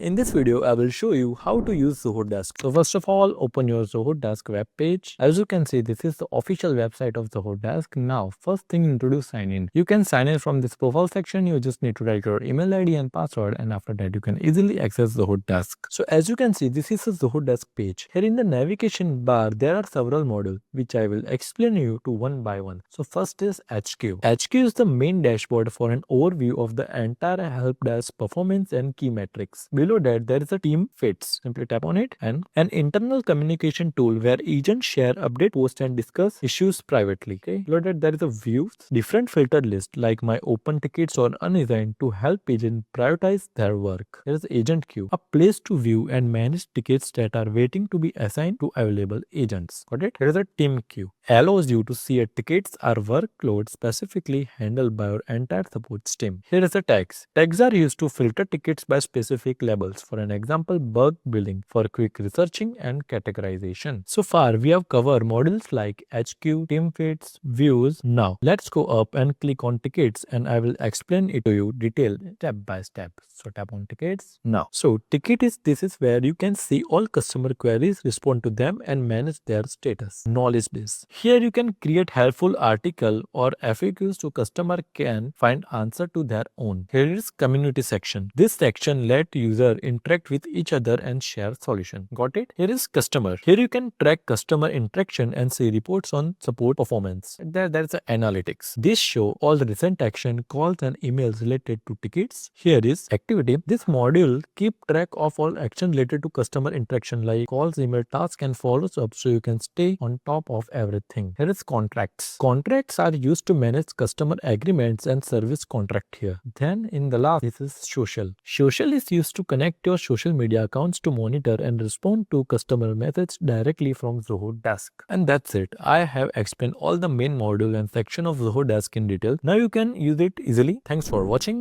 In this video, I will show you how to use Zoho Desk. So first of all, open your Zoho Desk web page. As you can see, this is the official website of Zoho Desk. Now, first thing introduce sign in. You can sign in from this profile section. You just need to write your email ID and password, and after that, you can easily access Zoho Desk. So as you can see, this is a Zoho Desk page. Here in the navigation bar, there are several modules which I will explain you to one by one. So first is HQ. HQ is the main dashboard for an overview of the entire help desk performance and key metrics. Below that, there is a team fits. Simply tap on it, and an internal communication tool where agents share, update, post, and discuss issues privately. Okay. Below that, there is a views, different filtered list like my open tickets or unassigned to help agents prioritize their work. There is agent queue, a place to view and manage tickets that are waiting to be assigned to available agents. Got it? There is a team queue, allows you to see a tickets or workload specifically handled by your entire support team. Here is a tags. Tags are used to filter tickets by specific labels. For an example, bug billing for quick researching and categorization. So far, we have covered models like HQ, team fits, views. Now, let's go up and click on tickets, and I will explain it to you detailed step by step. So tap on tickets now. So ticket is this is where you can see all customer queries, respond to them, and manage their status. Knowledge base. Here you can create helpful article or FAQs so customer can find answer to their own. Here is community section. This section let user interact with each other and share solution. Got it? Here is customer. Here you can track customer interaction and see reports on support performance. There is a analytics. This show all the recent action, calls and emails related to tickets. Here is activity. This module keep track of all action related to customer interaction like calls, email, tasks and follows up so you can stay on top of everything. Here is contracts. Contracts are used to manage customer agreements and service contract here. Then in the last, this is social. Social is used to connect your social media accounts to monitor and respond to customer messages directly from Zoho Desk. And that's it. I have explained all the main module and section of Zoho Desk in detail. Now you can use it easily. Thanks for watching.